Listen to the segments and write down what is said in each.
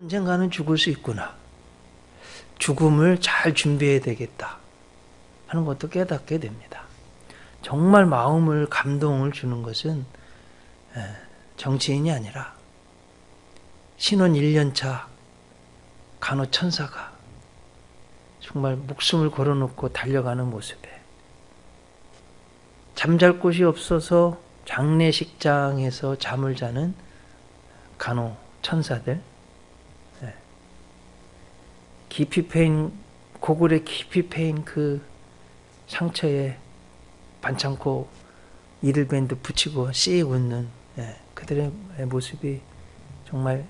언젠가는 죽을 수 있구나. 죽음을 잘 준비해야 되겠다 하는 것도 깨닫게 됩니다. 정말 마음을 감동을 주는 것은 정치인이 아니라 신혼 1년차 간호천사가 정말 목숨을 걸어놓고 달려가는 모습에 잠잘 곳이 없어서 장례식장에서 잠을 자는 간호천사들, 깊이 패인, 고글에 깊이 패인 그 상처에 반창고 이들밴드 붙이고 씩 웃는 그들의 모습이 정말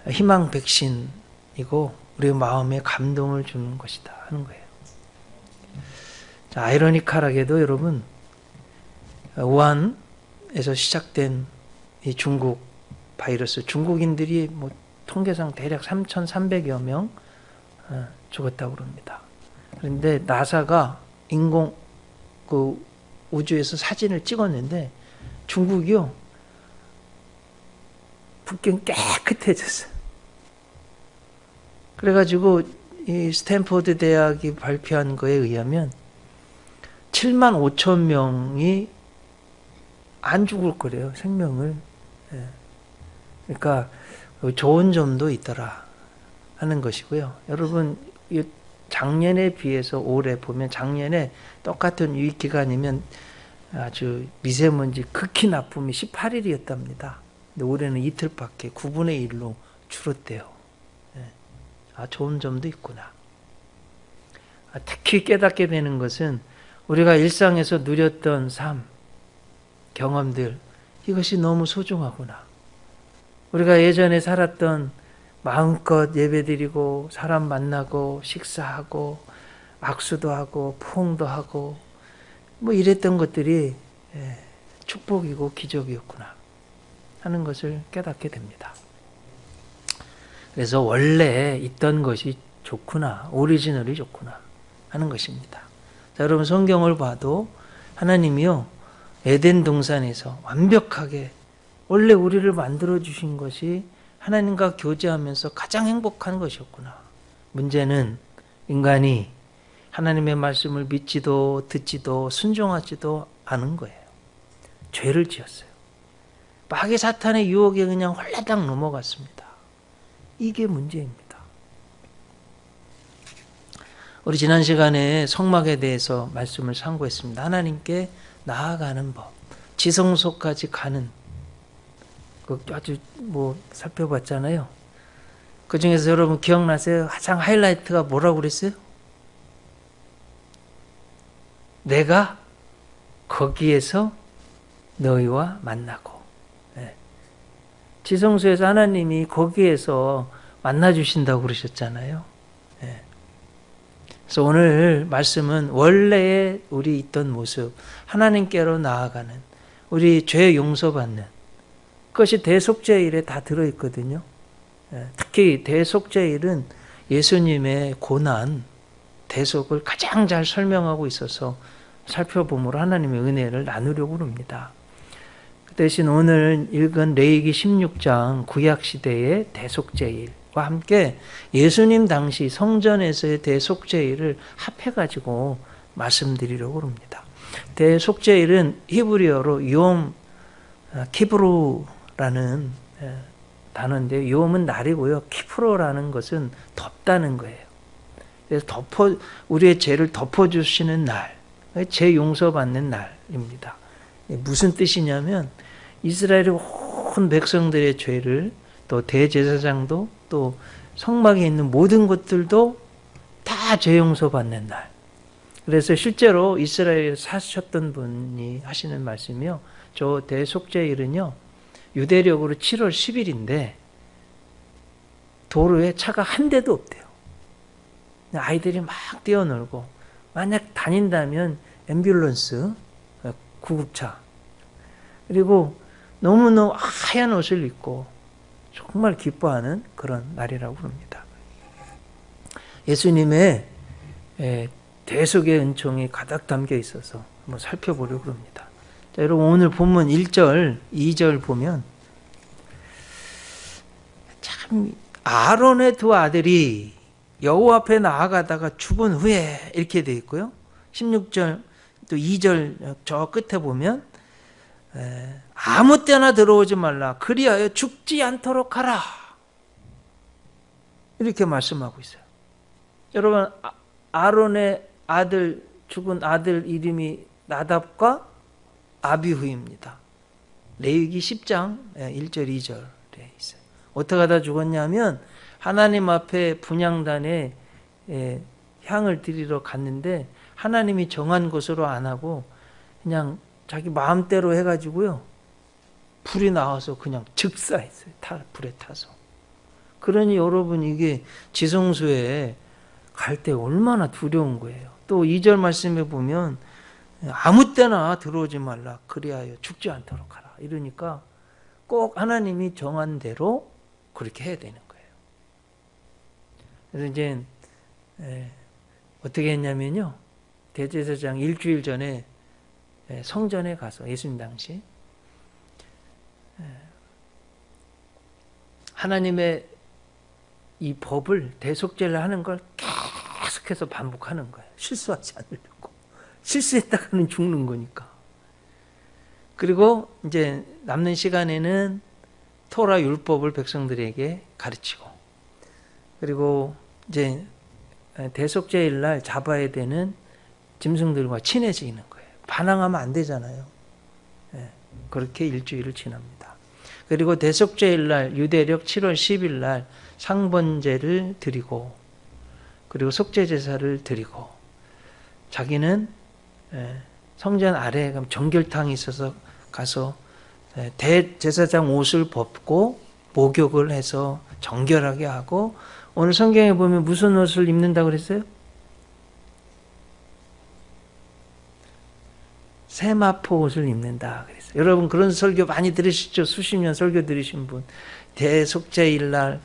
희망 백신이고 우리의 마음에 감동을 주는 것이다 하는 거예요. 자, 아이러니컬하게도 여러분, 우한에서 시작된 이 중국 바이러스, 중국인들이 뭐 통계상 대략 3,300여 명 죽었다고 그럽니다. 그런데 나사가 인공 그 우주에서 사진을 찍었는데 중국이요, 국경 깨끗해졌어요. 그래가지고 이 스탠포드 대학이 발표한 거에 의하면 7만 5천 명이 안 죽을 거래요, 생명을. 그러니까 좋은 점도 있더라 하는 것이고요. 여러분, 작년에 비해서 올해 보면 작년에 똑같은 유입 기간이면 아주 미세먼지 극히 나쁨이 18일이었답니다. 근데 올해는 이틀밖에 9분의 1로 줄었대요. 좋은 점도 있구나. 특히 깨닫게 되는 것은 우리가 일상에서 누렸던 삶, 경험들, 이것이 너무 소중하구나. 우리가 예전에 살았던 마음껏 예배드리고 사람 만나고 식사하고 악수도 하고 포옹도 하고 뭐 이랬던 것들이 축복이고 기적이었구나 하는 것을 깨닫게 됩니다. 그래서 원래 있던 것이 좋구나, 오리지널이 좋구나 하는 것입니다. 자, 여러분, 성경을 봐도 하나님이요, 에덴 동산에서 완벽하게 원래 우리를 만들어 주신 것이 하나님과 교제하면서 가장 행복한 것이었구나. 문제는 인간이 하나님의 말씀을 믿지도 듣지도 순종하지도 않은 거예요. 죄를 지었어요. 마귀 사탄의 유혹에 그냥 홀라당 넘어갔습니다. 이게 문제입니다. 우리 지난 시간에 성막에 대해서 말씀을 상고했습니다. 하나님께 나아가는 법, 지성소까지 가는 아주 뭐 살펴봤잖아요. 그 중에서 여러분 기억나세요? 가장 하이라이트가 뭐라고 그랬어요? 내가 거기에서 너희와 만나고. 지성소에서 하나님이 거기에서 만나주신다고 그러셨잖아요. 그래서 오늘 말씀은 원래의 우리 있던 모습, 하나님께로 나아가는, 우리 죄 용서받는, 그것이 대속죄일에 다 들어있거든요. 특히 대속죄일은 예수님의 고난, 대속을 가장 잘 설명하고 있어서 살펴봄으로 하나님의 은혜를 나누려고 합니다. 그 대신 오늘 읽은 레위기 16장 구약시대의 대속죄일과 함께 예수님 당시 성전에서의 대속죄일을 합해가지고 말씀드리려고 합니다. 대속죄일은 히브리어로 욤 키브루라는 단어인데, 욤은 날이고요, 키프로라는 것은 덮다는 거예요. 그래서 우리의 죄를 덮어주시는 날, 죄 용서받는 날입니다. 무슨 뜻이냐면 이스라엘의 온 백성들의 죄를, 또 대제사장도 또 성막에 있는 모든 것들도 다 죄 용서받는 날. 그래서 실제로 이스라엘에 사셨던 분이 하시는 말씀이요, 저 대속죄일은요 유대력으로 7월 10일인데 도로에 차가 한 대도 없대요. 아이들이 막 뛰어놀고, 만약 다닌다면 앰뷸런스, 구급차, 그리고 너무너무 하얀 옷을 입고 정말 기뻐하는 그런 날이라고 합니다. 예수님의 대속의 은총이 가득 담겨 있어서 한번 살펴보려고 합니다. 자, 여러분, 오늘 본문 1절, 2절 보면 참 아론의 두 아들이 여호와 앞에 나아가다가 죽은 후에 이렇게 되어 있고요. 16절 또 2절 저 끝에 보면 아무 때나 들어오지 말라. 그리하여 죽지 않도록 하라. 이렇게 말씀하고 있어요. 여러분, 아론의 아들, 죽은 아들 이름이 나답과 아비후입니다. 레위기 10장 1절 2절에 있어요. 어떻게 하다 죽었냐면 하나님 앞에 분향단에 향을 드리러 갔는데 하나님이 정한 것으로 안 하고 그냥 자기 마음대로 해가지고요. 불이 나와서 그냥 즉사했어요. 불에 타서. 그러니 여러분 이게 지성소에 갈 때 얼마나 두려운 거예요. 또 2절 말씀에 보면 아무 때나 들어오지 말라. 그리하여 죽지 않도록 하라. 이러니까 꼭 하나님이 정한 대로 그렇게 해야 되는 거예요. 그래서 이제 어떻게 했냐면요. 대제사장 일주일 전에 성전에 가서 예수님 당시 하나님의 이 법을 대속죄를 하는 걸 계속해서 반복하는 거예요. 실수하지 않으려고. 실수했다가는 죽는 거니까. 그리고 이제 남는 시간에는 토라 율법을 백성들에게 가르치고, 그리고 이제 대속죄일 날 잡아야 되는 짐승들과 친해지는 거예요. 반항하면 안 되잖아요. 그렇게 일주일을 지납니다. 그리고 대속죄일 날 유대력 7월 10일 날 상번제를 드리고, 그리고 속죄제사를 드리고, 자기는 성전 아래에 정결탕이 있어서 가서 대제사장 옷을 벗고 목욕을 해서 정결하게 하고, 오늘 성경에 보면 무슨 옷을 입는다고 그랬어요? 세마포 옷을 입는다 그랬어요. 여러분 그런 설교 많이 들으시죠? 수십 년 설교 들으신 분. 대속죄일 날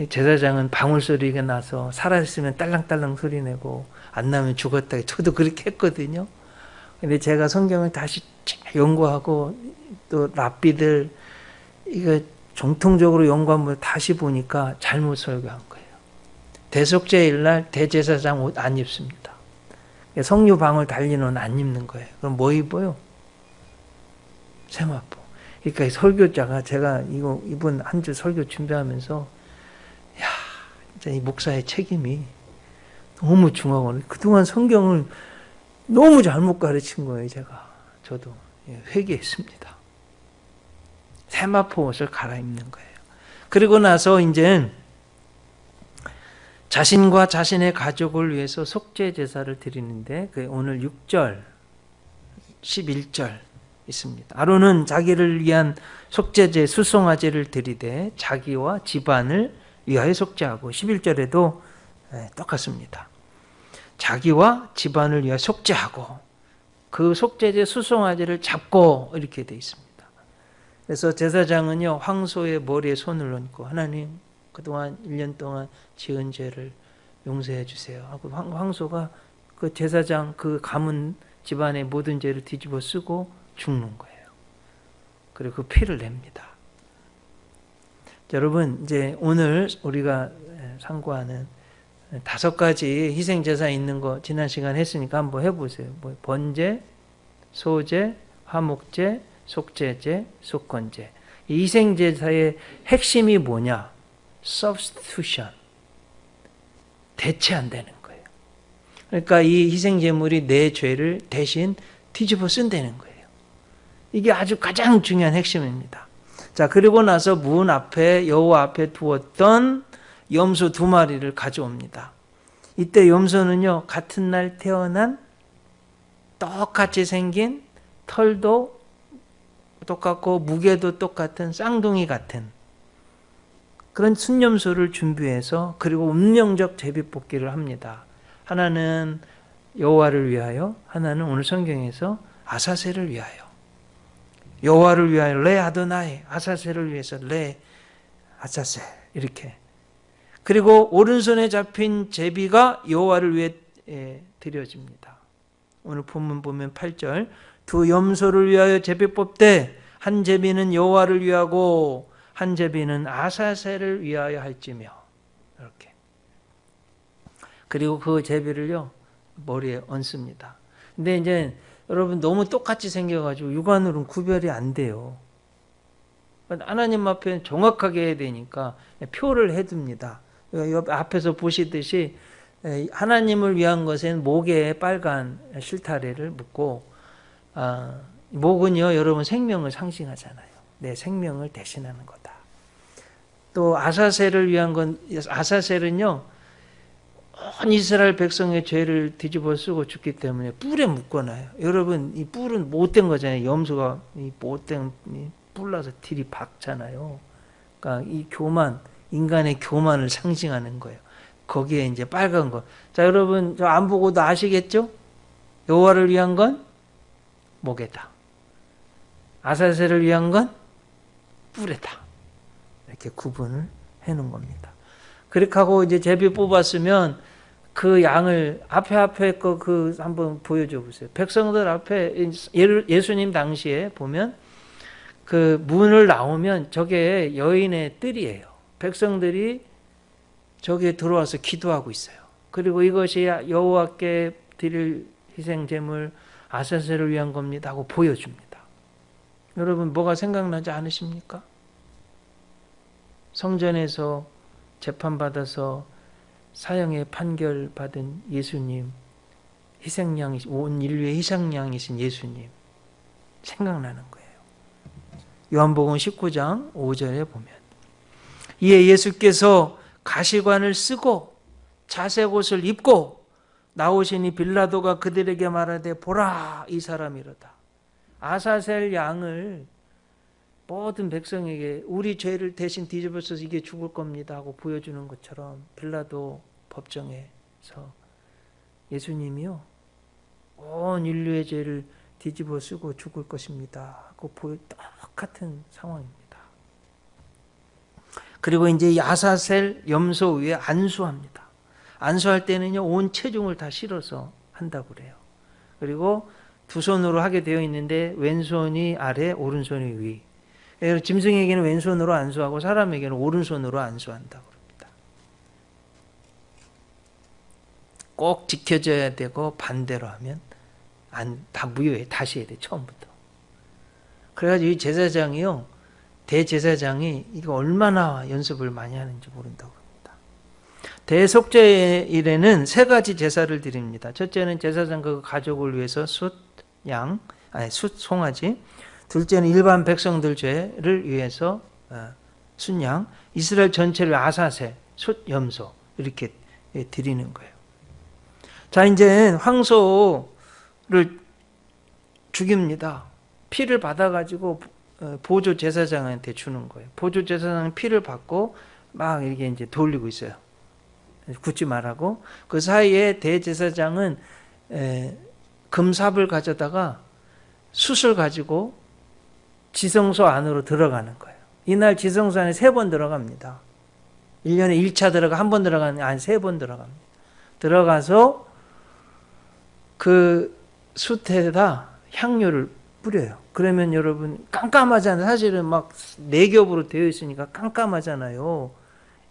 제사장은 방울 소리가 나서 살아있으면 딸랑딸랑 소리 내고 안 나면 죽었다. 저도 그렇게 했거든요. 근데 제가 성경을 다시 연구하고 또 랍비들 이거 정통적으로 연구한 다시 보니까 잘못 설교한 거예요. 대속죄일 날 대제사장 옷 안 입습니다. 성류 방울 달린 옷 안 입는 거예요. 그럼 뭐 입어요? 세마포. 그러니까 설교자가 제가 이번 한 주 설교 준비하면서 진짜 이 목사의 책임이 너무 중하고 그동안 성경을 너무 잘못 가르친 거예요. 저도 회개했습니다. 세마포 옷을 갈아입는 거예요. 그리고 나서 이제 자신과 자신의 가족을 위해서 속죄 제사를 드리는데 오늘 6절, 11절 있습니다. 아론은 자기를 위한 속죄제 수송아제를 드리되 자기와 집안을 위하여 속죄하고, 11절에도 똑같습니다. 자기와 집안을 위하여 속죄하고 그 속죄제 수송아제를 잡고 이렇게 되어 있습니다. 그래서 제사장은요 황소의 머리에 손을 얹고 하나님 그동안 1년 동안 지은 죄를 용서해 주세요 하고 황소가 그 제사장 그 가문 집안의 모든 죄를 뒤집어 쓰고 죽는 거예요. 그리고 그 피를 냅니다. 여러분 이제 오늘 우리가 상고하는 5가지 희생제사 있는 거 지난 시간 했으니까 한번 해보세요. 번제, 소제, 화목제, 속죄제, 속건제. 이 희생제사의 핵심이 뭐냐? substitution. 대체한다는 거예요. 그러니까 이 희생제물이 내 죄를 대신 뒤집어 쓴다는 거예요. 이게 아주 가장 중요한 핵심입니다. 자, 그리고 나서 문 앞에 여호와 앞에 두었던 염소 2마리를 가져옵니다. 이때 염소는요 같은 날 태어난 똑같이 생긴 털도 똑같고 무게도 똑같은 쌍둥이 같은 그런 순염소를 준비해서 그리고 운명적 제비뽑기를 합니다. 하나는 여호와를 위하여, 하나는 오늘 성경에서 아사셀을 위하여. 여호와를 위하여 레 아도나이, 아사셀을 위해서 레 아사셀 이렇게. 그리고 오른손에 잡힌 제비가 여호와를 위해 드려집니다. 오늘 본문 보면 8절 2 염소를 위하여 제비 뽑되 한 제비는 여호와를 위하고 한 제비는 아사셀을 위하여 할지며. 이렇게. 그리고 그 제비를요 머리에 얹습니다. 근데 이제 여러분 너무 똑같이 생겨가지고 육안으로는 구별이 안 돼요. 하나님 앞에 정확하게 해야 되니까 표를 해둡니다. 옆 앞에서 보시듯이 하나님을 위한 것엔 목에 빨간 실타래를 묶고, 목은요 여러분 생명을 상징하잖아요. 내 생명을 대신하는 거다. 또 아사셀을 위한 건, 아사셀은요 온 이스라엘 백성의 죄를 뒤집어 쓰고 죽기 때문에 뿔에 묶어놔요. 여러분 이 뿔은 못된 거잖아요. 염소가 이 못된 뿔나서 딜이 박잖아요. 그러니까 이 교만, 인간의 교만을 상징하는 거예요. 거기에 이제 빨간 거. 자, 여러분 저 안 보고도 아시겠죠? 여호와를 위한 건 목에다, 아사셀을 위한 건 뿔에다. 이렇게 구분을 해놓은 겁니다. 그렇게 하고 이제 제비 뽑았으면 그 양을 앞에 거 그 한번 보여줘 보세요. 백성들 앞에 예수님 당시에 보면 그 문을 나오면 저게 여인의 뜰이에요. 백성들이 저기에 들어와서 기도하고 있어요. 그리고 이것이 여호와께 드릴 희생 제물 아사셀을 위한 겁니다 하고 보여줍니다. 여러분 뭐가 생각나지 않으십니까? 성전에서 재판받아서 사형의 판결 받은 예수님, 온 인류의 희생양이신 예수님 생각나는 거예요. 요한복음 19장 5절에 보면 이에 예수께서 가시관을 쓰고 자색 옷을 입고 나오시니 빌라도가 그들에게 말하되 보라 이 사람이로다. 아사셀 양을 모든 백성에게 우리 죄를 대신 뒤집어 써서 이게 죽을 겁니다 하고 보여주는 것처럼 빌라도 법정에서 예수님이요 온 인류의 죄를 뒤집어 쓰고 죽을 것입니다 하고 똑같은 상황입니다. 그리고 이제 이 아사셀 염소 위에 안수합니다. 안수할 때는요 온 체중을 다 실어서 한다고 그래요. 그리고 두 손으로 하게 되어 있는데 왼손이 아래 오른손이 위. 짐승에게는 왼손으로 안수하고 사람에게는 오른손으로 안수한다고 합니다. 꼭 지켜져야 되고 반대로 하면 다 무효해. 다시 해야 돼. 처음부터. 그래가지고 이 제사장이요. 대제사장이 이거 얼마나 연습을 많이 하는지 모른다고 합니다. 대속죄일에는 세 가지 제사를 드립니다. 첫째는 제사장 그 가족을 위해서 숫 송아지. 둘째는 일반 백성들 죄를 위해서 순양, 이스라엘 전체를 아사셀, 숫 염소 이렇게 드리는 거예요. 자, 이제 황소를 죽입니다. 피를 받아가지고 보조 제사장한테 주는 거예요. 보조 제사장은 피를 받고 막 이렇게 이제 돌리고 있어요. 굽지 말라고. 그 사이에 대제사장은 금삽을 가져다가 숯을 가지고 지성소 안으로 들어가는 거예요. 이날 지성소 안에 3번 들어갑니다. 1년에 1차 들어가, 한 번 들어가는 안 3번 들어갑니다. 들어가서 그 숯에다 향료를 뿌려요. 그러면 여러분 깜깜하잖아요. 사실은 막 4겹으로 되어 있으니까 깜깜하잖아요.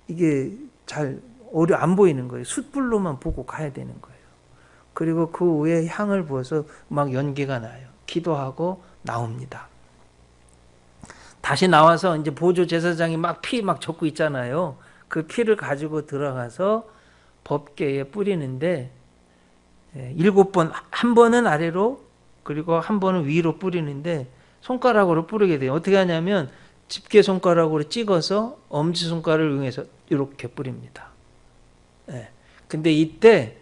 이게 잘 안 보이는 거예요. 숯불로만 보고 가야 되는 거예요. 그리고 그 위에 향을 부어서 막 연기가 나요. 기도하고 나옵니다. 다시 나와서 이제 보조 제사장이 막 피 막 젓고 있잖아요. 그 피를 가지고 들어가서 법궤에 뿌리는데 7번, 한 번은 아래로 그리고 한 번은 위로 뿌리는데 손가락으로 뿌리게 돼요. 어떻게 하냐면 집게 손가락으로 찍어서 엄지손가락을 이용해서 이렇게 뿌립니다. 근데 이때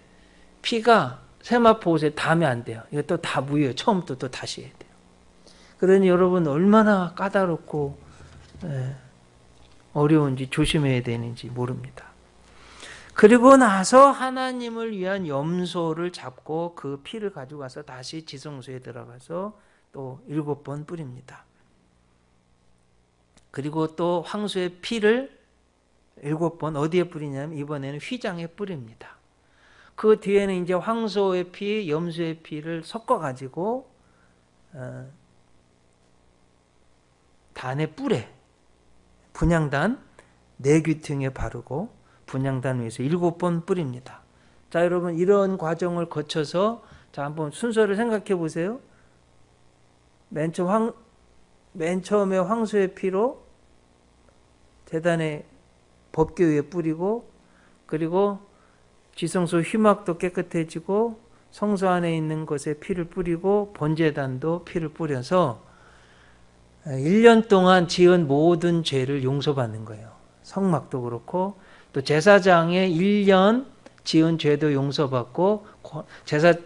피가 세마포 옷에 닿으면 안 돼요. 이것도 다 무효예요. 처음부터 또 다시 해야 돼요. 그러니 여러분 얼마나 까다롭고 어려운지 조심해야 되는지 모릅니다. 그리고 나서 하나님을 위한 염소를 잡고 그 피를 가지고 가서 다시 지성소에 들어가서 또 7번 뿌립니다. 그리고 또 황소의 피를 7번 어디에 뿌리냐면 이번에는 휘장에 뿌립니다. 그 뒤에는 이제 황소의 피, 염소의 피를 섞어가지고 단의 뿔에 분향단 4귀퉁에 바르고 분향단 위에서 7번 뿌립니다. 자, 여러분 이런 과정을 거쳐서 자, 한번 순서를 생각해 보세요. 맨 처음에 황소의 피로 제단의 법궤 위에 뿌리고, 그리고 지성소 휘막도 깨끗해지고 성소 안에 있는 것에 피를 뿌리고 번제단도 피를 뿌려서 1년 동안 지은 모든 죄를 용서받는 거예요. 성막도 그렇고 또 제사장의 1년 지은 죄도 용서받고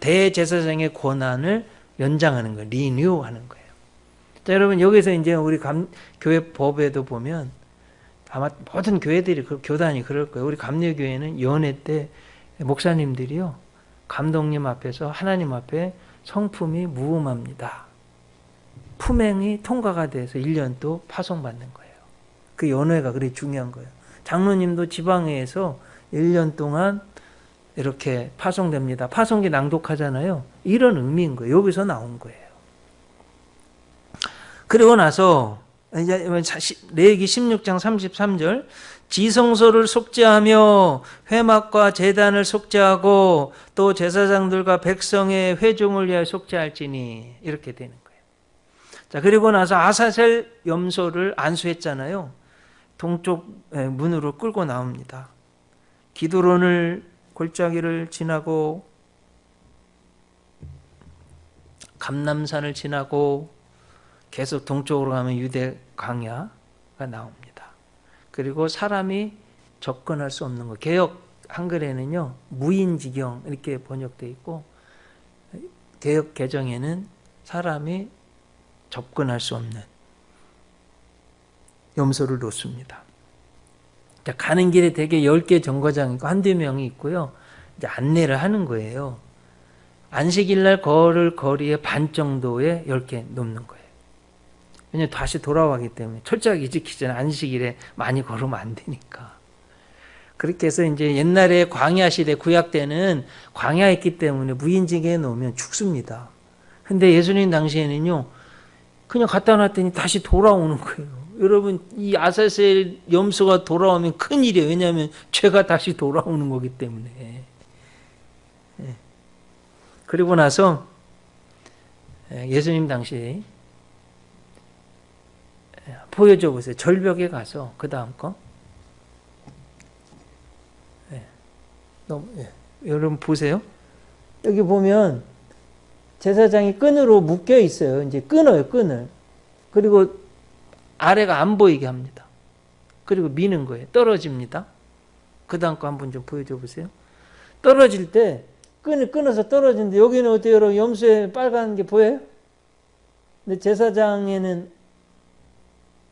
대제사장의 권한을 연장하는 거예요. 리뉴하는 거예요. 자, 여러분 여기서 이제 우리 교회 법에도 보면 아마 모든 교회들이 교단이 그럴 거예요. 우리 감리교회는 연회 때 목사님들이요, 감독님 앞에서 하나님 앞에 성품이 무음합니다. 품행이 통과가 돼서 1년 또 파송받는 거예요. 그 연회가 그렇게 중요한 거예요. 장로님도 지방회에서 1년 동안 이렇게 파송됩니다. 파송기 낭독하잖아요. 이런 의미인 거예요. 여기서 나온 거예요. 그리고 나서 이제 레위기 16장 33절, 지성소를 속죄하며 회막과 제단을 속죄하고 또 제사장들과 백성의 회중을 위하여 속죄할지니, 이렇게 되는 거예요. 자, 그리고 나서 아사셀 염소를 안수했잖아요. 동쪽 문으로 끌고 나옵니다. 기드론을 골짜기를 지나고 감람산을 지나고 계속 동쪽으로 가면 유대 광야가 나옵니다. 그리고 사람이 접근할 수 없는 거, 개역 한글에는요 무인지경 이렇게 번역되어 있고, 개역 개정에는 사람이 접근할 수 없는 염소를 놓습니다. 가는 길에 대개 10개 정거장이 있고 한두 명이 있고요. 이제 안내를 하는 거예요. 안식일날 걸을 거리의 반 정도에 10개 놓는 거예요. 왜냐하면 다시 돌아가기 때문에 철저하게 지키기 전에 안식일에 많이 걸으면 안 되니까. 그렇게 해서 이제 옛날에 광야 시대, 구약 때는 광야에 있기 때문에 무인지경에 놓으면 죽습니다. 근데 예수님 당시에는요, 그냥 갖다 놨더니 다시 돌아오는 거예요. 여러분, 이 아사셀 염소가 돌아오면 큰일이에요. 왜냐하면 죄가 다시 돌아오는 거기 때문에. 그리고 나서 예수님 당시 보여줘 보세요. 절벽에 가서 그 다음 거. 여러분 보세요. 여기 보면 제사장이 끈으로 묶여 있어요. 이제 끊어요, 끈을. 그리고 아래가 안 보이게 합니다. 그리고 미는 거예요. 떨어집니다. 그 다음 거 한번 좀 보여줘 보세요. 떨어질 때 끈을 끊어서 떨어지는데 여기는 어때요? 여러분, 염소에 빨간 게 보여요? 근데 제사장에는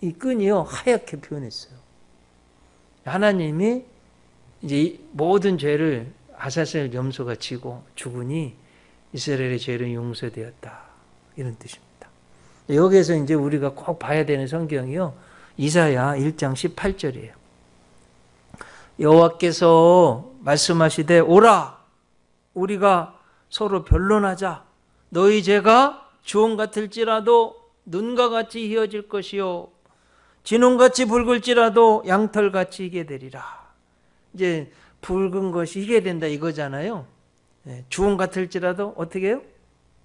이 끈이요 하얗게 표현했어요. 하나님이 이제 모든 죄를 아사셀 염소가 지고 죽으니 이스라엘의 죄는 용서되었다, 이런 뜻입니다. 여기에서 이제 우리가 꼭 봐야 되는 성경이요, 이사야 1장 18절이에요. 여호와께서 말씀하시되 오라, 우리가 서로 변론하자. 너희 죄가 주홍 같을지라도 눈과 같이 희어질 것이요 진홍같이 붉을지라도 양털같이 희게 되리라. 이제 붉은 것이 희게 된다 이거잖아요. 주홍 같을지라도 어떻게 해요?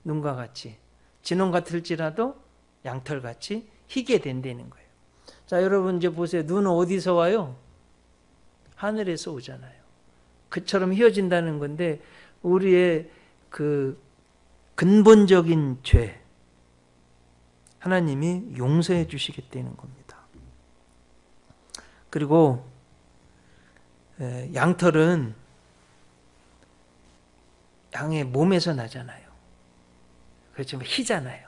눈과 같이. 진홍 같을지라도 양털같이 희게 된다는 거예요. 자, 여러분 이제 보세요. 눈은 어디서 와요? 하늘에서 오잖아요. 그처럼 희어진다는 건데, 우리의 그 근본적인 죄 하나님이 용서해 주시겠다는 겁니다. 그리고 양털은 양의 몸에서 나잖아요. 그렇지만 희잖아요.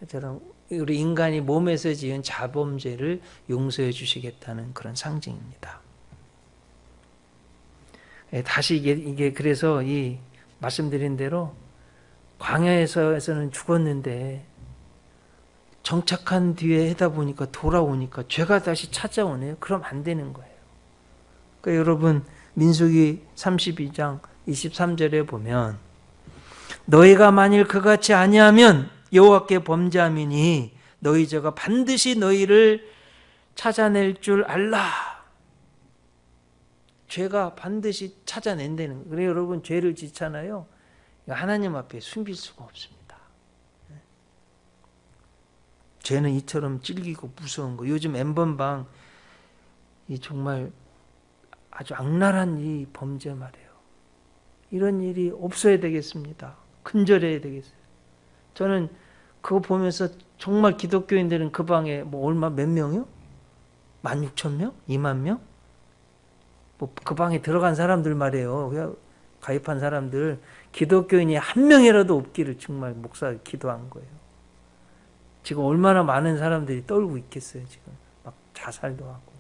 저처럼 우리 인간이 몸에서 지은 자범죄를 용서해 주시겠다는 그런 상징입니다. 다시 이게 그래서 이 말씀드린 대로 광야에서는 죽었는데 정착한 뒤에 하다 보니까 돌아오니까 죄가 다시 찾아오네요. 그럼 안 되는 거예요. 그러니까 여러분, 민수기 32장 23절에 보면 너희가 만일 그같이 아니하면 여호와께 범죄함이니 너희 죄가 반드시 너희를 찾아낼 줄 알라. 죄가 반드시 찾아낸다는 거예요. 그래서 여러분 죄를 짓잖아요. 하나님 앞에 숨길 수가 없습니다. 죄는 이처럼 찔기고 무서운 거. 요즘 N번방 이 정말 아주 악랄한 이 범죄 말이에요. 이런 일이 없어야 되겠습니다. 근절해야 되겠어요. 저는 그거 보면서 정말 기독교인들은 그 방에 뭐 얼마 몇 명이요? 16,000명? 2만 명? 뭐 그 방에 들어간 사람들 말이에요. 가입한 사람들 기독교인이 한 명이라도 없기를 정말 목사 기도한 거예요. 지금 얼마나 많은 사람들이 떨고 있겠어요. 지금 막 자살도 하고.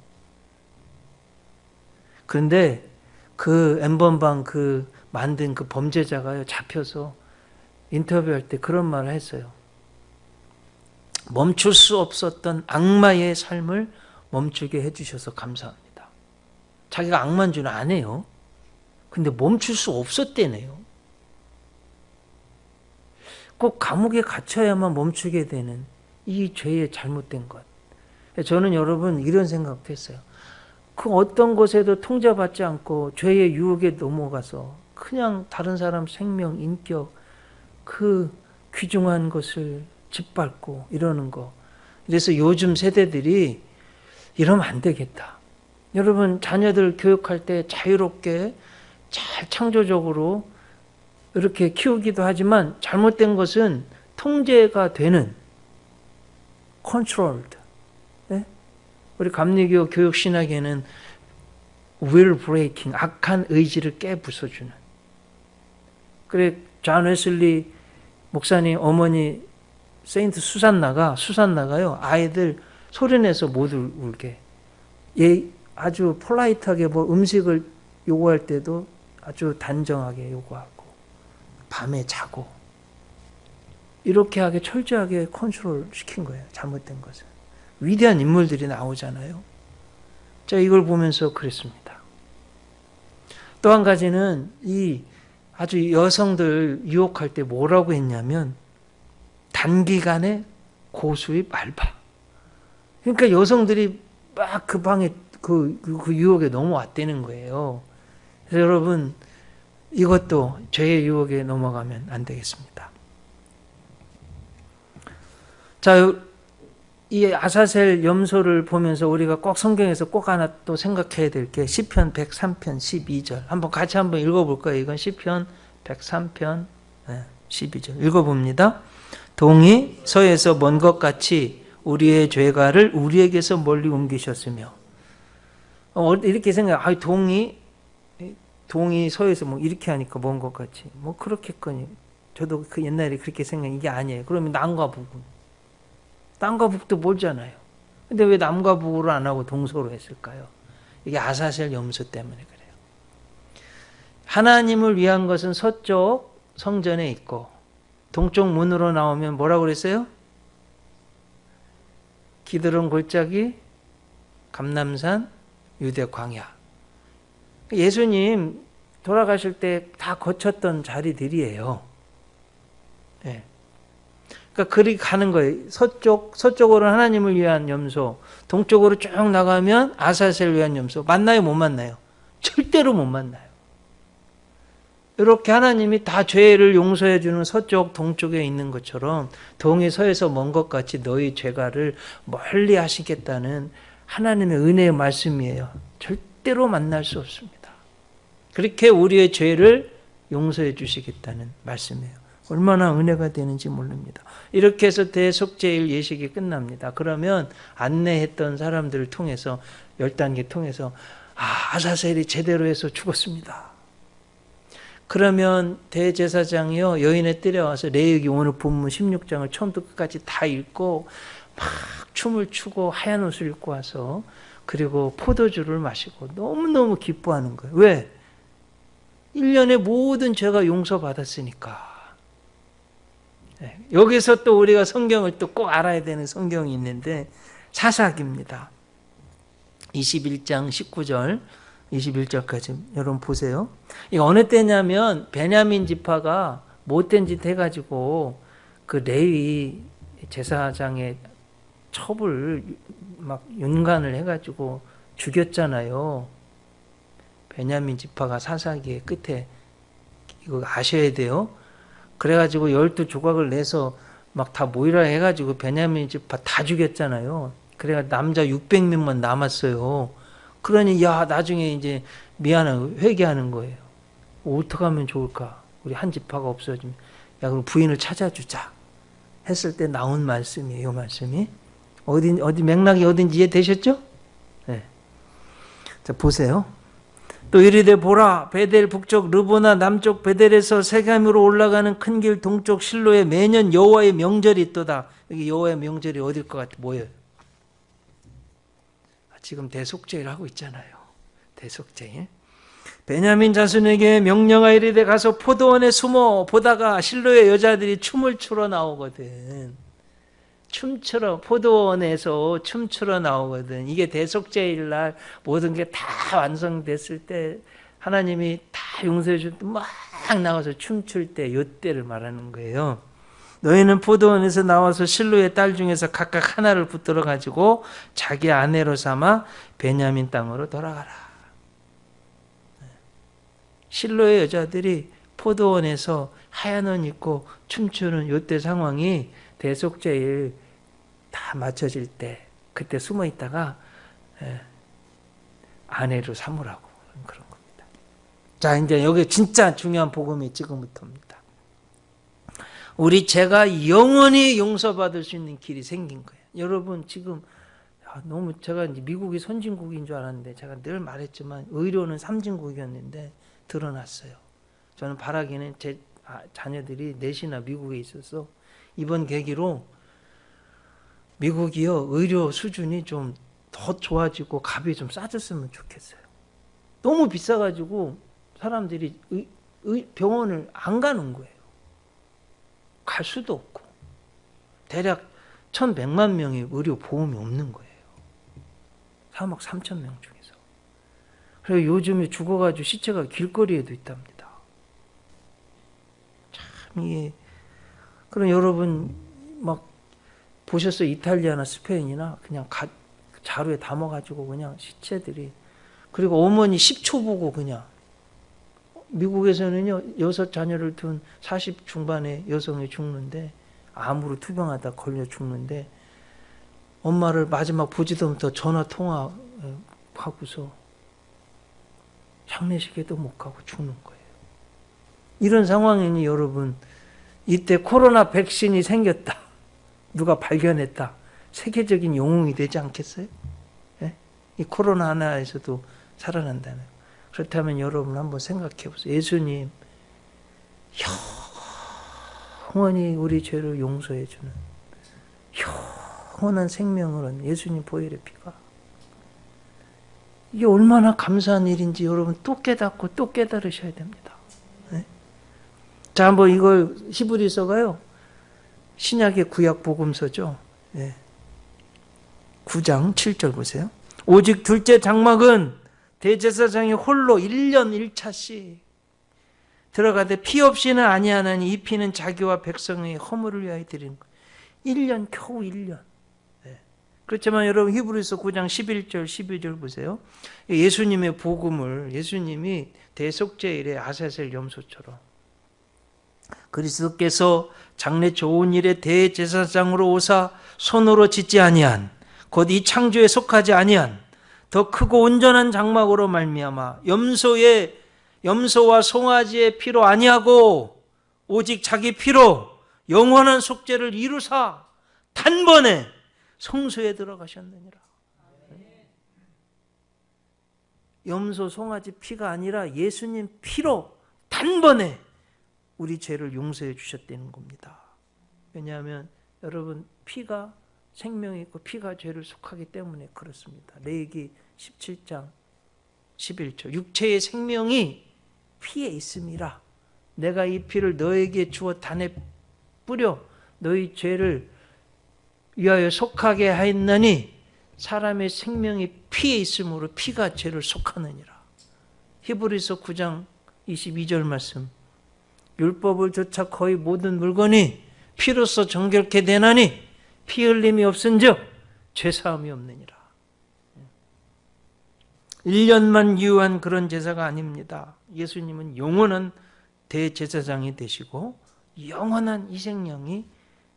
그런데 그 N번방 그 만든 그 범죄자가요 잡혀서 인터뷰할 때 그런 말을 했어요. 멈출 수 없었던 악마의 삶을 멈추게 해주셔서 감사합니다. 자기가 악마인 줄 아네요. 근데 멈출 수 없었대네요. 꼭 감옥에 갇혀야만 멈추게 되는 이 죄의 잘못된 것. 저는 여러분 이런 생각도 했어요. 그 어떤 것에도 통제받지 않고 죄의 유혹에 넘어가서 그냥 다른 사람 생명, 인격, 그 귀중한 것을 짓밟고 이러는 거. 그래서 요즘 세대들이 이러면 안 되겠다. 여러분 자녀들 교육할 때 자유롭게 잘 창조적으로 이렇게 키우기도 하지만 잘못된 것은 통제가 되는 controlled. 네? 우리 감리교 교육 신학에는 will breaking, 악한 의지를 깨부숴주는. 그래 존 웨슬리 목사님 어머니 세인트 수산나가요. 아이들 소리내서 못 울게. 얘 아주 폴라이트하게 뭐 음식을 요구할 때도 아주 단정하게 요구하고 밤에 자고 이렇게 하게 철저하게 컨트롤 시킨 거예요. 잘못된 것은. 위대한 인물들이 나오잖아요. 제가 이걸 보면서 그랬습니다. 또 한 가지는 이 아주 여성들 유혹할 때 뭐라고 했냐면 단기간에 고수입 알바. 그러니까 여성들이 막 그 방에 그 유혹에 넘어왔다는 거예요. 그래서 여러분 이것도 죄의 유혹에 넘어가면 안 되겠습니다. 자, 이 아사셀 염소를 보면서 우리가 꼭 성경에서 꼭 하나 또 생각해야 될 게 시편 103편 12절. 한번 같이 한번 읽어볼까요? 이건 시편 103편 12절. 읽어봅니다. 동이 서에서 먼 것 같이 우리의 죄가를 우리에게서 멀리 옮기셨으며. 이렇게 생각해. 동이 서에서 뭐 이렇게 하니까 먼 것 같이. 뭐 그렇겠거니. 저도 그 옛날에 그렇게 생각한 이게 아니에요. 그러면 남과 북은. 남과 북도 멀잖아요. 근데 왜 남과 북으로 안 하고 동서로 했을까요? 이게 아사셀 염소 때문에 그래요. 하나님을 위한 것은 서쪽 성전에 있고 동쪽 문으로 나오면 뭐라고 그랬어요? 기드론 골짜기, 감람산, 유대 광야. 예수님 돌아가실 때 다 거쳤던 자리들이에요. 네. 그러니까 그리 가는 거예요. 서쪽으로는 하나님을 위한 염소, 동쪽으로 쭉 나가면 아사셀을 위한 염소. 만나요, 못 만나요? 절대로 못 만나요. 이렇게 하나님이 다 죄를 용서해 주는 서쪽, 동쪽에 있는 것처럼 동이 서에서 먼 것 같이 너희 죄가를 멀리 하시겠다는 하나님의 은혜의 말씀이에요. 절대로 만날 수 없습니다. 그렇게 우리의 죄를 용서해 주시겠다는 말씀이에요. 얼마나 은혜가 되는지 모릅니다. 이렇게 해서 대속죄일 예식이 끝납니다. 그러면 안내했던 사람들을 통해서 10단계 통해서 아사셀이 제대로 해서 죽었습니다. 그러면 대제사장이요 여인의 뜰에 와서 레위기 오늘 본문 16장을 처음부터 끝까지 다 읽고 막 춤을 추고 하얀 옷을 입고 와서 그리고 포도주를 마시고 너무너무 기뻐하는 거예요. 왜? 1년의 모든 죄가 용서받았으니까. 여기서 또 우리가 성경을 또 꼭 알아야 되는 성경이 있는데 사사기입니다. 21장 19절 21절까지 여러분 보세요. 이 어느 때냐면 베냐민 지파가 못된 짓 해가지고 그 레위 제사장의 첩을 막 윤관을 해가지고 죽였잖아요. 베냐민 지파가 사사기의 끝에 이거 아셔야 돼요. 그래가지고 12조각을 내서 막 다 모이라 해가지고 베냐민 지파 다 죽였잖아요. 그래가 남자 600명만 남았어요. 그러니 야 나중에 이제 미안해 회개하는 거예요. 어떻게 하면 좋을까? 우리 한 지파가 없어지면 야 그럼 부인을 찾아주자 했을 때 나온 말씀이에요. 이 말씀이 어디 맥락이 어딘지 이해되셨죠? 네. 자 보세요. 또 이르되 보라 베델 북쪽 르보나 남쪽 베델에서 세겜으로 올라가는 큰 길 동쪽 실로에 매년 여호와의 명절이 있도다. 여기 여호와의 명절이 어딜 것 같아? 뭐예요? 지금 대속죄를 하고 있잖아요. 대속죄. 베냐민 자손에게 명령하 이르되 가서 포도원에 숨어 보다가 실로의 여자들이 춤을 추러 나오거든. 포도원에서 춤추러 나오거든. 이게 대속죄일 날 모든 게 다 완성됐을 때 하나님이 다 용서해 줄 때 막 나와서 춤출 때 이때를 말하는 거예요. 너희는 포도원에서 나와서 실로의 딸 중에서 각각 하나를 붙들어 가지고 자기 아내로 삼아 베냐민 땅으로 돌아가라. 실로의 여자들이 포도원에서 하얀 옷 입고 춤추는 이때 상황이 대속죄일 다 맞춰질 때 그때 숨어 있다가 아내로 삼으라고 그런 겁니다. 자 이제 여기 진짜 중요한 복음이 지금부터입니다. 우리 죄가 영원히 용서받을 수 있는 길이 생긴 거예요. 여러분 지금 너무 제가 이제 미국이 선진국인 줄 알았는데 제가 늘 말했지만 의료는 삼진국이었는데 드러났어요. 저는 바라기는 제 자녀들이 넷이나 미국에 있어서 이번 계기로 미국이요 의료 수준이 좀 더 좋아지고 값이 좀 싸졌으면 좋겠어요. 너무 비싸가지고 사람들이 병원을 안 가는 거예요. 갈 수도 없고 대략 1,100만 명의 의료 보험이 없는 거예요. 3억 3천 명 중에서. 그래서 요즘에 죽어가지고 시체가 길거리에도 있답니다. 참 이게 그럼 여러분 막 보셨어요? 이탈리아나 스페인이나 그냥 자루에 담아가지고 그냥 시체들이 그리고 어머니 10초 보고 그냥 미국에서는요 6 자녀를 둔 40 중반의 여성이 죽는데 암으로 투병하다 걸려 죽는데 엄마를 마지막 보지도 못하고 전화 통화하고서 장례식에도 못 가고 죽는 거예요. 이런 상황이니 여러분 이때 코로나 백신이 생겼다. 누가 발견했다. 세계적인 영웅이 되지 않겠어요? 예? 이 코로나 하나에서도 살아난다는. 그렇다면 여러분 한번 생각해 보세요. 예수님 영원히 우리 죄를 용서해 주는 영원한 생명을 얻는 예수님 보혈의 피가 이게 얼마나 감사한 일인지 여러분 또 깨닫고 또 깨달으셔야 됩니다. 네? 자, 한번 이걸 히브리서가요. 신약의 구약 복음서죠. 네. 9장 7절 보세요. 오직 둘째 장막은 대제사장이 홀로 1년 1차씩 들어가되 피 없이는 아니하나니 이 피는 자기와 백성의 허물을 위하여 드리는 거예요. 1년 겨우 1년. 네. 그렇지만 여러분 히브리서 9장 11절 12절 보세요. 예수님의 복음을 예수님이 대속죄일의 아세셀 염소처럼 그리스도께서 장래 좋은 일에 대제사장으로 오사 손으로 짓지 아니한 곧 이 창조에 속하지 아니한 더 크고 온전한 장막으로 말미암아 염소와 송아지의 피로 아니하고 오직 자기 피로 영원한 속죄를 이루사 단번에 성소에 들어가셨느니라. 염소 송아지 피가 아니라 예수님 피로 단번에 우리 죄를 용서해 주셨다는 겁니다. 왜냐하면 여러분 피가 생명이 있고 피가 죄를 속하기 때문에 그렇습니다. 레위기 17장 11절 육체의 생명이 피에 있음이라 내가 이 피를 너에게 주어 단에 뿌려 너희 죄를 위하여 속하게 하였나니 사람의 생명이 피에 있으므로 피가 죄를 속하느니라. 히브리서 9장 22절 말씀 율법을 조차 거의 모든 물건이 피로써 정결케 되나니 피 흘림이 없은즉 죄사함이 없느니라. 1년만 유효한 그런 제사가 아닙니다. 예수님은 영원한 대제사장이 되시고 영원한 희생양이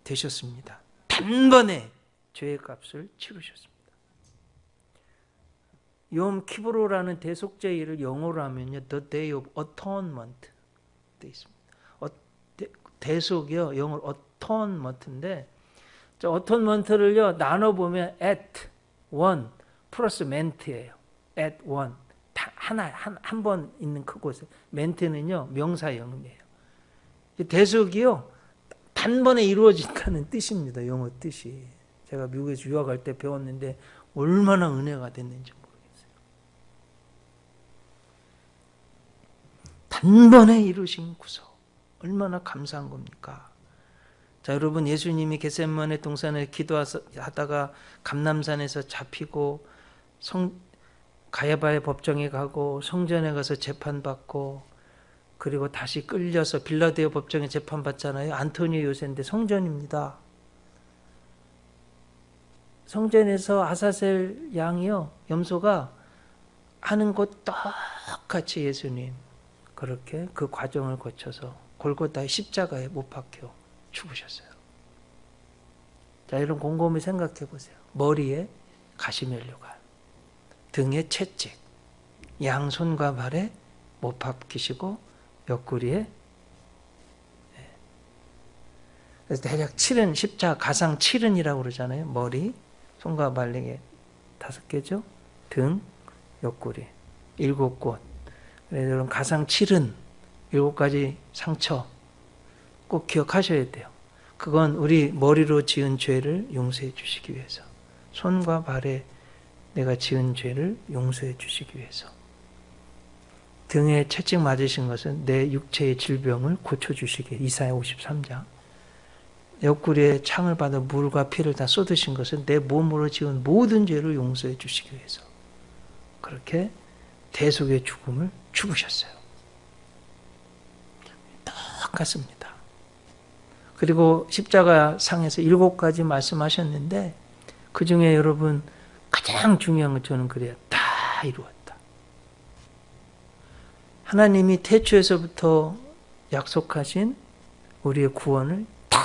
되셨습니다. 단번에 죄의 값을 치르셨습니다. 욤 키브로라는 대속죄일을 영어로 하면요, The Day of Atonement 되어 있습니다. 대속이요, 영어로 Atonement인데, 저 Atonement를요 나눠 보면 at one 플러스 ment예요. at one 한 번 있는 그곳에 ment는요 명사형이에요. 대속이요 단번에 이루어진다는 뜻입니다. 영어 뜻이. 제가 미국에서 유학할 때 배웠는데 얼마나 은혜가 됐는지 모르겠어요. 단번에 이루신 구속. 얼마나 감사한 겁니까? 자, 여러분, 예수님이 겟세마네 동산에 기도하다가 감람산에서 잡히고 가야바의 법정에 가고 성전에 가서 재판받고 그리고 다시 끌려서 빌라델피아 법정에 재판받잖아요. 안토니오 요새인데 성전입니다. 성전에서 아사셀 양이요, 염소가 하는 것 똑같이 예수님 그렇게 그 과정을 거쳐서 골고다의 십자가에 못 박혀 죽으셨어요. 자, 여러분 곰곰이 생각해 보세요. 머리에 가시면류관, 등에 채찍, 양손과 발에 못 박히시고 옆구리에, 그래서 대략 7은 십자가 가상 7은이라고 그러잖아요. 머리, 손과 발에게 5개죠. 등, 옆구리 7곳. 그래서 여러분 가상 7은 7가지 상처 꼭 기억하셔야 돼요. 그건 우리 머리로 지은 죄를 용서해 주시기 위해서, 손과 발에 내가 지은 죄를 용서해 주시기 위해서, 등에 채찍 맞으신 것은 내 육체의 질병을 고쳐주시기 위해, 이사야 53장. 옆구리에 창을 받아 물과 피를 다 쏟으신 것은 내 몸으로 지은 모든 죄를 용서해 주시기 위해서 그렇게 대속의 죽음을 죽으셨어요. 똑같습니다. 그리고 십자가 상에서 7가지 말씀하셨는데 그 중에 여러분 가장 중요한 건 저는 그래요. 다 이루었다. 하나님이 태초에서부터 약속하신 우리의 구원을 다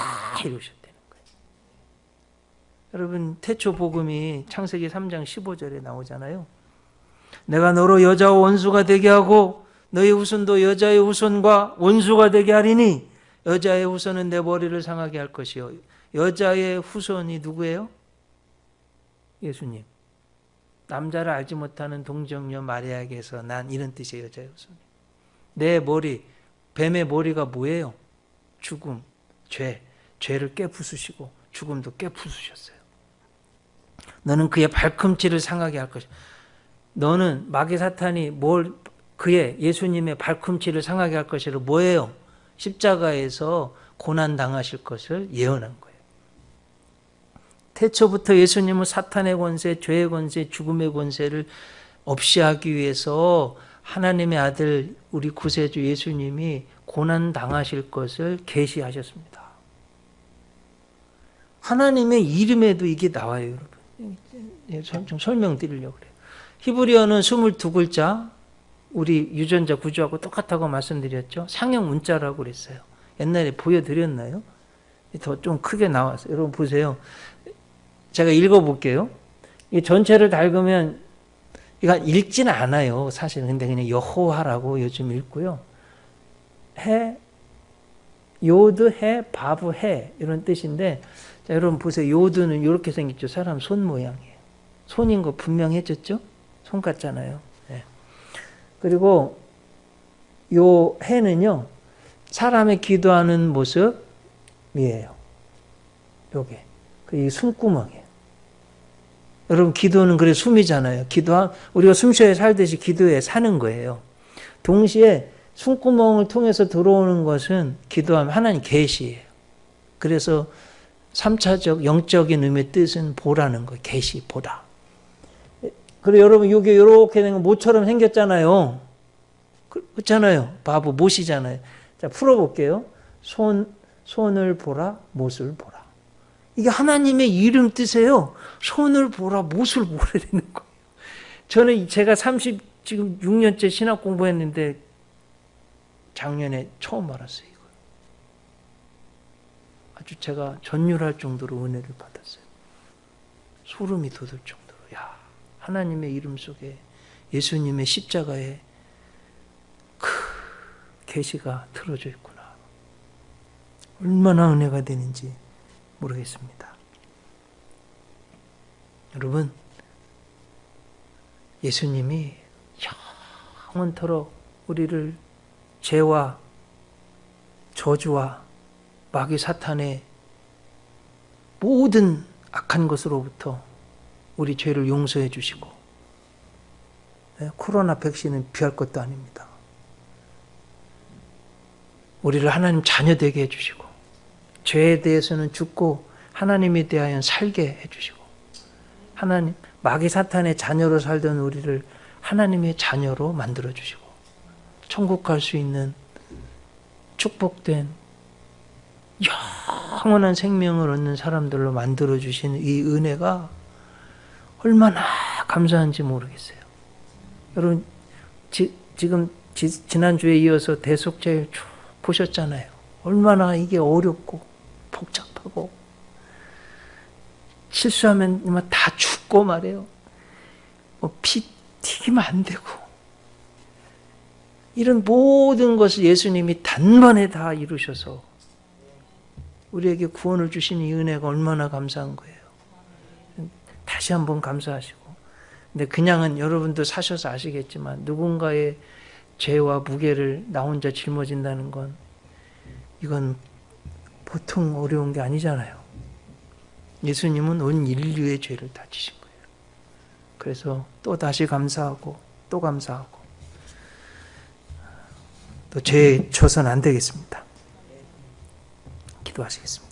이루셨다는 거예요. 여러분 태초 복음이 창세기 3장 15절에 나오잖아요. 내가 너로 여자와 원수가 되게 하고 너의 후손도 여자의 후손과 원수가 되게 하리니 여자의 후손은 내 머리를 상하게 할 것이요. 여자의 후손이 누구예요? 예수님. 남자를 알지 못하는 동정녀 마리아에게서 난, 이런 뜻이에요. 여자의 후손이. 내 머리, 뱀의 머리가 뭐예요? 죽음, 죄를 깨부수시고 죽음도 깨부수셨어요. 너는 그의 발꿈치를 상하게 할 것이야. 너는 마귀 사탄이 그의 예수님의 발꿈치를 상하게 할 것이라 뭐예요? 십자가에서 고난 당하실 것을 예언한 거예요. 태초부터 예수님은 사탄의 권세, 죄의 권세, 죽음의 권세를 없이 하기 위해서 하나님의 아들 우리 구세주 예수님이 고난 당하실 것을 계시하셨습니다. 하나님의 이름에도 이게 나와요, 여러분. 좀 설명드리려고 그래요. 히브리어는 22글자, 우리 유전자 구조하고 똑같다고 말씀드렸죠. 상형 문자라고 그랬어요. 옛날에 보여드렸나요? 더 좀 크게 나왔어요. 여러분 보세요. 제가 읽어볼게요. 이 전체를 닳으면 이거 읽지는 않아요, 사실은. 근데 그냥 여호와라고 요즘 읽고요. 요드 해, 바브 해, 이런 뜻인데, 자, 여러분 보세요. 요드는 이렇게 생겼죠. 사람 손 모양이에요. 손인 거 분명해졌죠? 손 같잖아요. 네. 그리고 요 해는요, 사람의 기도하는 모습이에요. 요게. 이 숨구멍이에요. 여러분 기도는 그래 숨이잖아요. 우리가 숨쉬어 살듯이 기도에 사는 거예요. 동시에 숨구멍을 통해서 들어오는 것은 기도하면 하나님 계시예요. 그래서 3차적 영적인 의미의 뜻은 보라는 거예요. 계시, 보라. 그리고 여러분 이게 이렇게 된 건 모처럼 생겼잖아요. 그렇잖아요. 바보, 못이잖아요. 자, 풀어볼게요. 손을 보라, 못을 보라. 이게 하나님의 이름 뜻이에요. 손을 보라, 못을 보라 되는 거예요. 저는 제가 지금 6년째 신학 공부했는데 작년에 처음 알았어요. 이걸. 아주 제가 전율할 정도로 은혜를 받았어요. 소름이 돋을 정도로. 야, 하나님의 이름 속에 예수님의 십자가에 그 계시가 틀어져 있구나. 얼마나 은혜가 되는지 모르겠습니다. 여러분, 예수님이 영원토록 우리를 죄와 저주와 마귀 사탄의 모든 악한 것으로부터 우리 죄를 용서해 주시고, 코로나 백신은 비할 것도 아닙니다. 우리를 하나님 자녀 되게 해주시고, 죄에 대해서는 죽고 하나님에 대하여 살게 해주시고, 하나님 마귀 사탄의 자녀로 살던 우리를 하나님의 자녀로 만들어 주시고, 천국 갈 수 있는 축복된 영원한 생명을 얻는 사람들로 만들어 주신 이 은혜가 얼마나 감사한지 모르겠어요. 여러분, 지금 지난주에 이어서 대속죄를 쭉 보셨잖아요. 얼마나 이게 어렵고 복잡하고, 실수하면 다 죽고 말이에요. 피 튀기면 안 되고, 이런 모든 것을 예수님이 단번에 다 이루셔서 우리에게 구원을 주신 이 은혜가 얼마나 감사한 거예요. 다시 한번 감사하시고. 근데 그냥은 여러분도 사셔서 아시겠지만, 누군가의 죄와 무게를 나 혼자 짊어진다는 건, 이건 보통 어려운 게 아니잖아요. 예수님은 온 인류의 죄를 다 지신 거예요. 그래서 또 다시 감사하고 또 감사하고, 또 죄에 쳐서는 안 되겠습니다. 기도하시겠습니다.